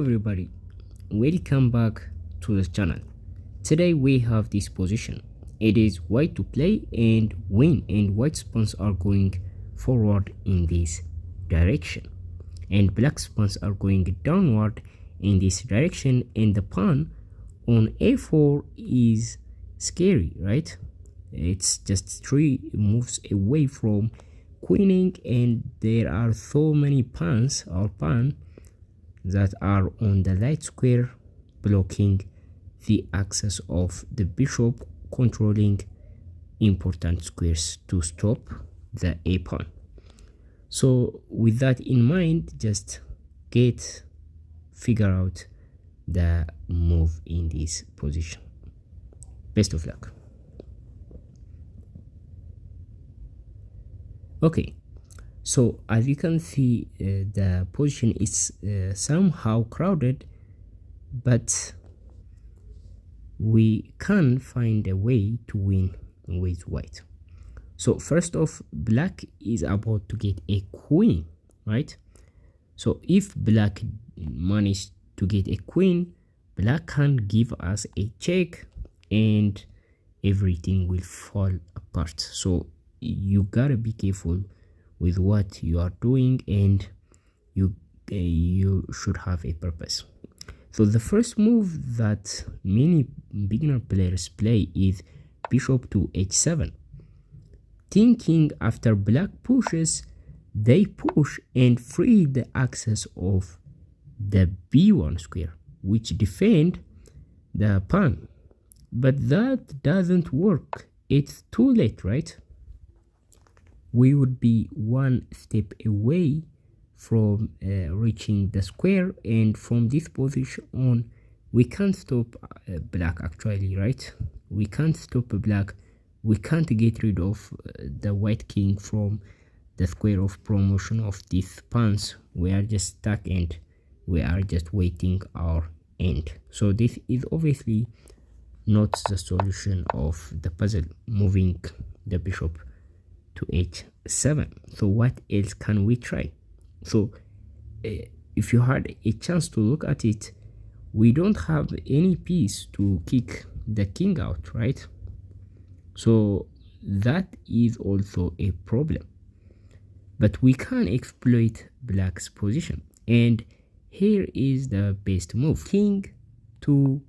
everybody, welcome back to the channel. Today we have this position. It is white to play and win, and white pawns are going forward in this direction and black pawns are going downward in this direction, and the pawn on a4 is scary, right? It's just 3 moves away from queening, and there are so many pawns or pawn that are on the light square blocking the access of the bishop, controlling important squares to stop the a pawn. So with that in mind, just figure out the move in this position. Best of luck. Okay, so as you can see, the position is somehow crowded, but we can find a way to win with white. So first off, black is about to get a queen, right? So if black managed to get a queen, black can give us a check and everything will fall apart. So you gotta be careful with what you are doing, and you should have a purpose. So the first move that many beginner players play is bishop to h7, thinking after black pushes, they push and free the access of the b1 square, which defend the pawn. But that doesn't work. It's too late, right? We would be one step away from reaching the square, and from this position on we can't stop black actually, right? We can't stop black. We can't get rid of the white king from the square of promotion of these pawns. We are just stuck and we are just waiting our end. So this is obviously not the solution of the puzzle, moving the bishop to h7. So what else can we try? So if you had a chance to look at it, we don't have any piece to kick the king out, right? So that is also a problem, but we can exploit black's position, and here is the best move: king to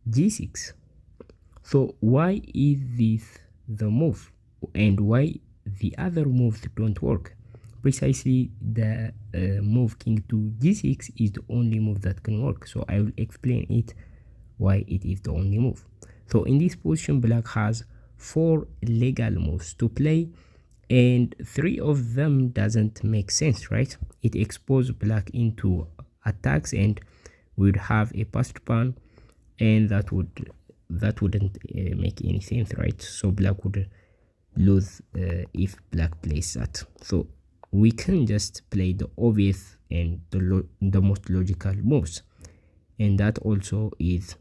g6. So why is this the move, and why the other moves don't work? Precisely, the move king to g6 is the only move that can work. So I will explain it why it is the only move. So in this position, black has 4 legal moves to play, and 3 of them doesn't make sense, right? It exposes black into attacks, and we would have a passed pawn, and that wouldn't make any sense, right? So black would lose if black plays that. So we can just play the obvious and the most logical moves, and that also is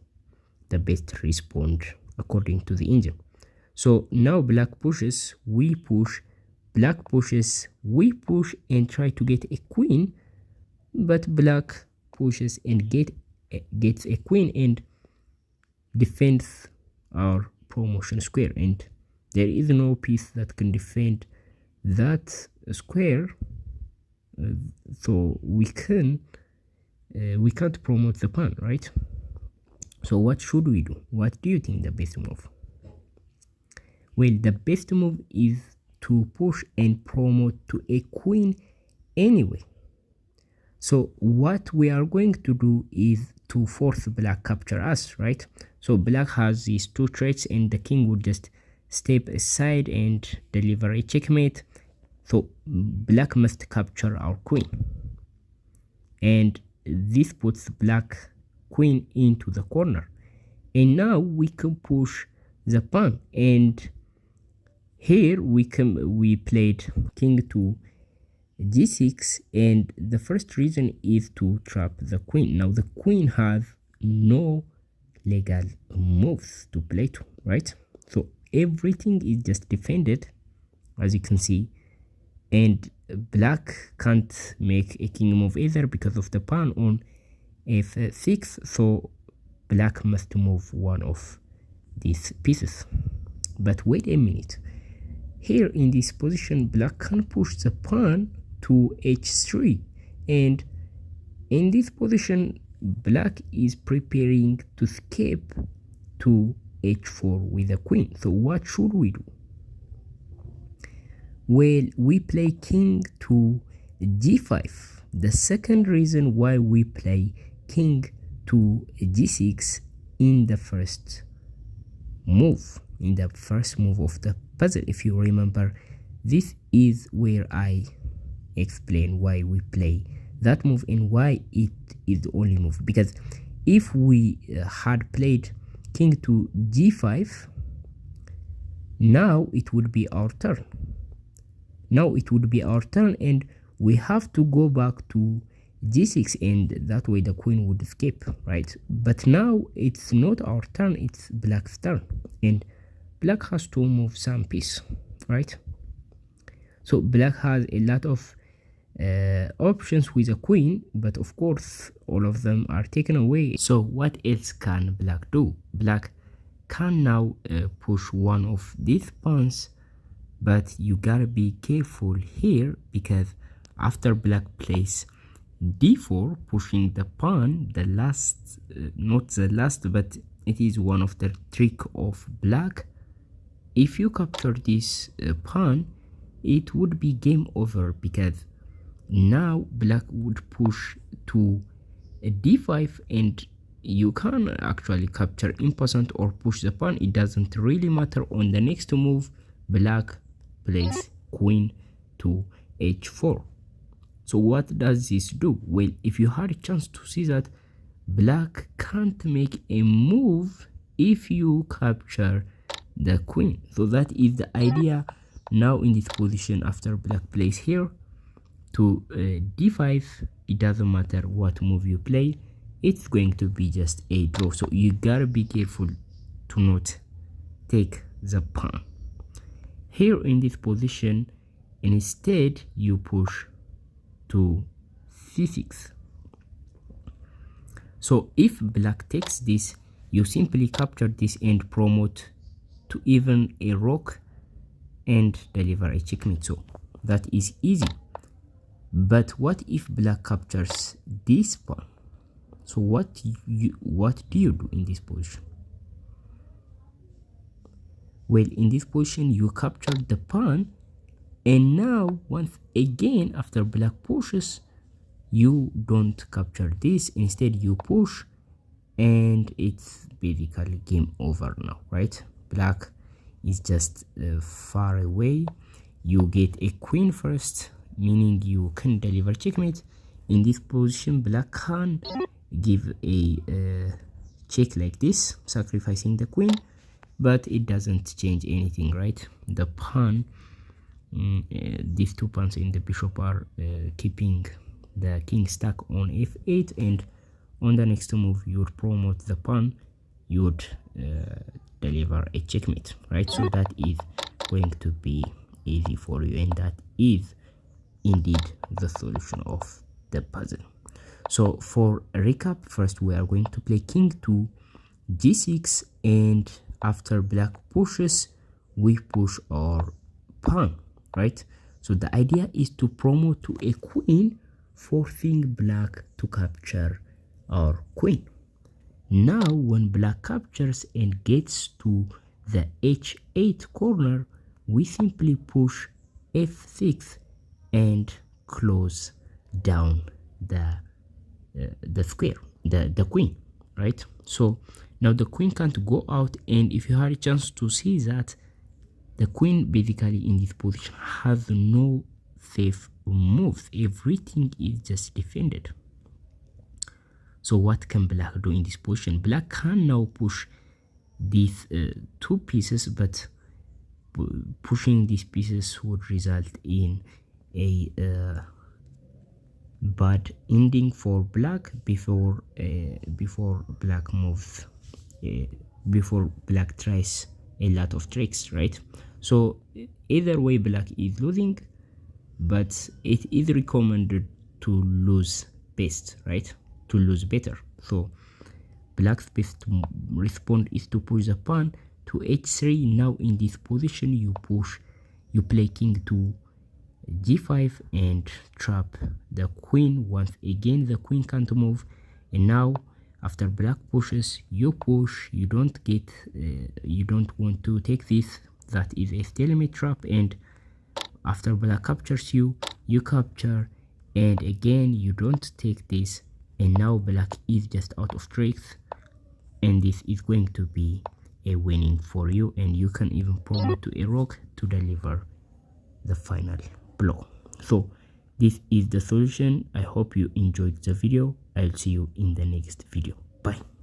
the best response according to the engine. So now black pushes, we push, black pushes, we push, and try to get a queen, but black pushes and gets a queen and defends our promotion square, and there is no piece that can defend that square. So we can't promote the pawn, right? So what should we do? What do you think the best move? Well, the best move is to push and promote to a queen anyway. So what we are going to do is to force black capture us, right? So black has these 2 threats, and the king would just step aside and deliver a checkmate. So black must capture our queen, and this puts black queen into the corner, and now we can push the pawn, and here we played king to g6, and the first reason is to trap the queen. Now the queen has no legal moves to play to, right? So everything is just defended, as you can see, and black can't make a king move either because of the pawn on f6, so black must move one of these pieces. But wait a minute, here in this position black can push the pawn to h3, and in this position black is preparing to escape to h4 with the queen. So what should we do? Well, we play king to g5. The second reason why we play king to g6 in the first move, of the puzzle, if you remember, this is where I explain why we play that move and why it is the only move. Because if we had played king to g5, now it would be our turn. And we have to go back to g6, and that way the queen would escape, right? But now it's not our turn, it's black's turn, and black has to move some piece, right? So black has a lot of options with a queen, but of course all of them are taken away. So what else can black do? Black can now push one of these pawns, but you gotta be careful here, because after black plays d4, pushing the pawn, the last, not the last, but it is one of the trick of black. If you capture this pawn, it would be game over, because now black would push to d5, and you can actually capture in passant or push the pawn. It doesn't really matter. On the next move, black plays queen to h4. So what does this do? Well, if you had a chance to see that, black can't make a move if you capture the queen. So that is the idea. Now in this position, after black plays here to d5, it doesn't matter what move you play, it's going to be just a draw. So you gotta be careful to not take the pawn. Here in this position, instead you push to c6. So if black takes this, you simply capture this and promote to even a rook and deliver a checkmate. So that is easy. But what if black captures this pawn? So what do you do in this position? Well, in this position you capture the pawn, and now once again after black pushes, you don't capture this, instead you push, and it's basically game over now, right? Black is just far away. You get a queen first, meaning you can deliver checkmate. In this position black can give a check like this, sacrificing the queen, but it doesn't change anything, right? The pawn, these two pawns in the bishop are keeping the king stuck on f8, and on the next move you would promote the pawn, you would deliver a checkmate, right? So that is going to be easy for you, and that is indeed the solution of the puzzle. So for a recap, first we are going to play king to g6, and after black pushes, we push our pawn, right? So the idea is to promote to a queen, forcing black to capture our queen. Now when black captures and gets to the h8 corner, we simply push f6 and close down the square, the queen, right? So now the queen can't go out, and if you had a chance to see that, the queen basically in this position has no safe moves, everything is just defended. So what can black do in this position? Black can now push these two pieces, but pushing these pieces would result in a bad ending for black before black moves, before black tries a lot of tricks, right? So either way black is losing, but it is recommended to lose best, right? To lose better. So black's best response is to push the pawn to h3. Now in this position you play king to g5 and trap the queen. Once again the queen can't move, and now after black pushes, you push. You don't get you don't want to take this. That is a stalemate trap, and after black captures you, you capture, and again you don't take this, and now black is just out of tricks, and this is going to be a winning for you, and you can even promote to a rook to deliver the final blow. So this is the solution. I hope you enjoyed the video. I'll see you in the next video. Bye.